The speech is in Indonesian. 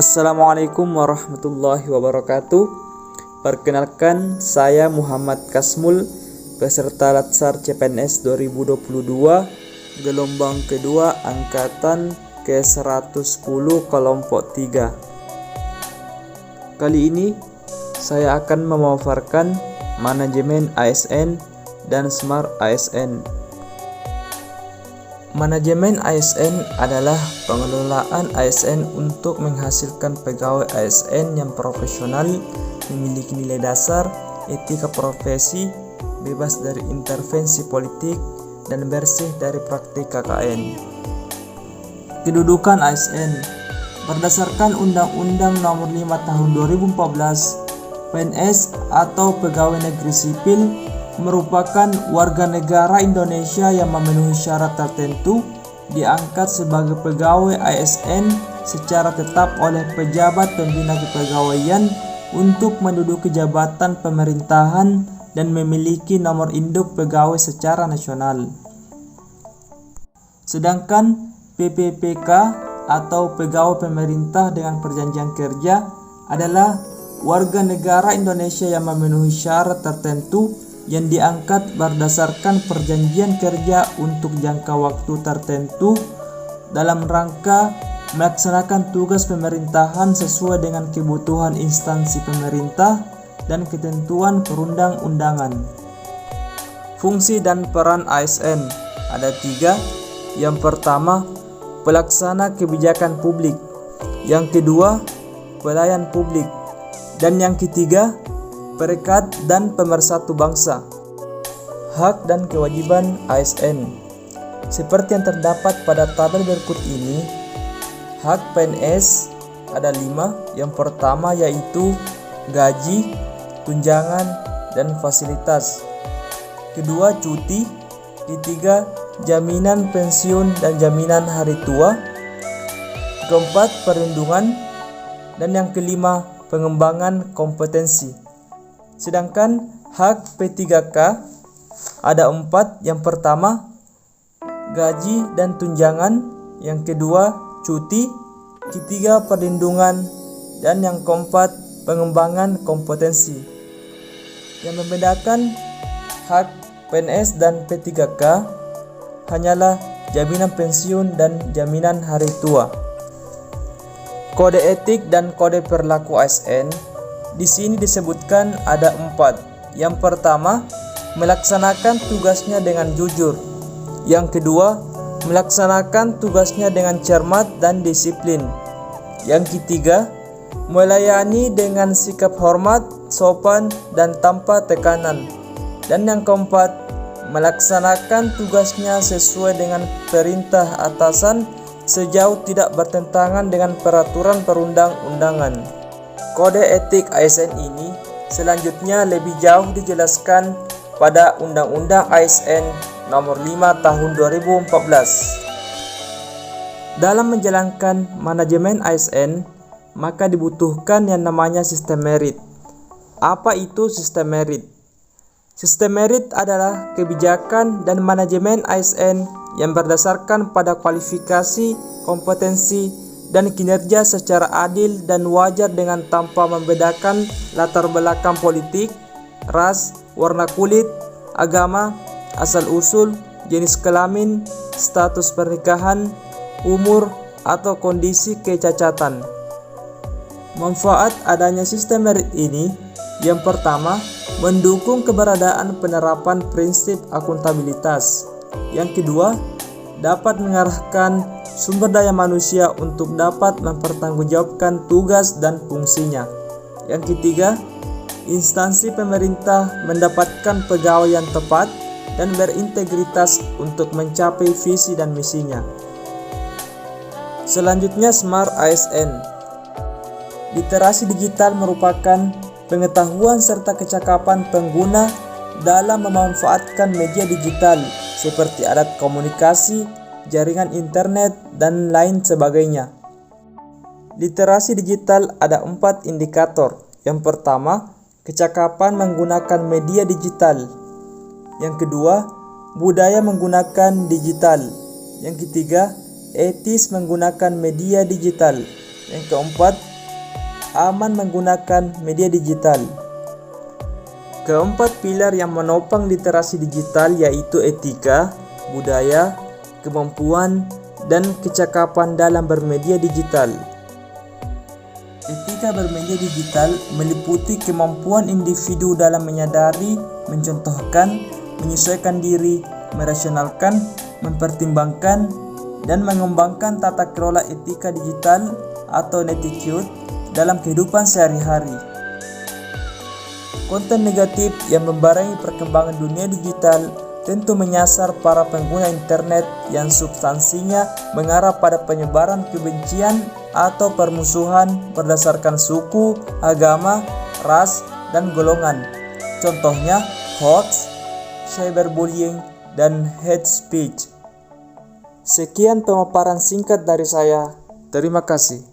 Assalamualaikum warahmatullahi wabarakatuh. Perkenalkan, saya Muhammad Kasmul, peserta Latsar CPNS 2022, gelombang kedua angkatan ke-110 kelompok 3. Kali ini saya akan memaparkan manajemen ASN dan Smart ASN. Manajemen ASN adalah pengelolaan ASN untuk menghasilkan pegawai ASN yang profesional, memiliki nilai dasar, etika profesi, bebas dari intervensi politik, dan bersih dari praktik KKN. Kedudukan ASN berdasarkan Undang-Undang Nomor 5 Tahun 2014, PNS atau pegawai negeri sipil merupakan warga negara Indonesia yang memenuhi syarat tertentu, diangkat sebagai pegawai ASN secara tetap oleh pejabat pembina kepegawaian untuk menduduki jabatan pemerintahan dan memiliki nomor induk pegawai secara nasional. Sedangkan PPPK atau pegawai pemerintah dengan perjanjian kerja adalah warga negara Indonesia yang memenuhi syarat tertentu yang diangkat berdasarkan perjanjian kerja untuk jangka waktu tertentu dalam rangka melaksanakan tugas pemerintahan sesuai dengan kebutuhan instansi pemerintah dan ketentuan perundang-undangan. Fungsi dan peran ASN ada 3. Yang pertama, pelaksana kebijakan publik. Yang kedua, pelayan publik. Dan yang ketiga, perekat dan pemersatu bangsa. Hak dan kewajiban ASN seperti yang terdapat pada tabel berikut ini. Hak PNS ada 5. Yang pertama yaitu gaji, tunjangan, dan fasilitas. Kedua, cuti. Ketiga, jaminan pensiun dan jaminan hari tua. Keempat, perlindungan. Dan yang kelima, pengembangan kompetensi. Sedangkan hak P3K ada 4. Yang pertama, gaji dan tunjangan. Yang kedua, cuti. Ketiga, perlindungan. Dan yang keempat, pengembangan kompetensi. Yang membedakan hak PNS dan P3K hanyalah jaminan pensiun dan jaminan hari tua. Kode etik dan kode perilaku ASN di sini disebutkan ada 4. Yang pertama, melaksanakan tugasnya dengan jujur. Yang kedua, melaksanakan tugasnya dengan cermat dan disiplin. Yang ketiga, melayani dengan sikap hormat, sopan, dan tanpa tekanan. Dan yang keempat, melaksanakan tugasnya sesuai dengan perintah atasan sejauh tidak bertentangan dengan peraturan perundang-undangan. Kode etik ASN ini selanjutnya lebih jauh dijelaskan pada Undang-Undang ASN Nomor 5 Tahun 2014. Dalam menjalankan manajemen ASN, maka dibutuhkan yang namanya sistem merit. Apa itu sistem merit? Sistem merit adalah kebijakan dan manajemen ASN yang berdasarkan pada kualifikasi, kompetensi, dan kinerja secara adil dan wajar dengan tanpa membedakan latar belakang politik, ras, warna kulit, agama, asal-usul, jenis kelamin, status pernikahan, umur, atau kondisi kecacatan. Manfaat adanya sistem merit ini, yang pertama, mendukung keberadaan penerapan prinsip akuntabilitas. Yang kedua, dapat mengarahkan sumber daya manusia untuk dapat mempertanggungjawabkan tugas dan fungsinya. Yang ketiga, instansi pemerintah mendapatkan pegawai yang tepat dan berintegritas untuk mencapai visi dan misinya. Selanjutnya, Smart ASN. Literasi digital merupakan pengetahuan serta kecakapan pengguna dalam memanfaatkan media digital seperti alat komunikasi, jaringan internet, dan lain sebagainya. Literasi digital ada 4 indikator. Yang pertama, kecakapan menggunakan media digital. Yang kedua, budaya menggunakan digital. Yang ketiga, etis menggunakan media digital. Yang keempat, aman menggunakan media digital. Keempat pilar yang menopang literasi digital yaitu etika, budaya, kemampuan, dan kecakapan dalam bermedia digital. Etika bermedia digital meliputi kemampuan individu dalam menyadari, mencontohkan, menyesuaikan diri, merasionalkan, mempertimbangkan, dan mengembangkan tata kelola etika digital atau netiquette dalam kehidupan sehari-hari. Konten negatif yang membarengi perkembangan dunia digital tentu menyasar para pengguna internet yang substansinya mengarah pada penyebaran kebencian atau permusuhan berdasarkan suku, agama, ras, dan golongan. Contohnya hoax, cyberbullying, dan hate speech. Sekian pemaparan singkat dari saya. Terima kasih.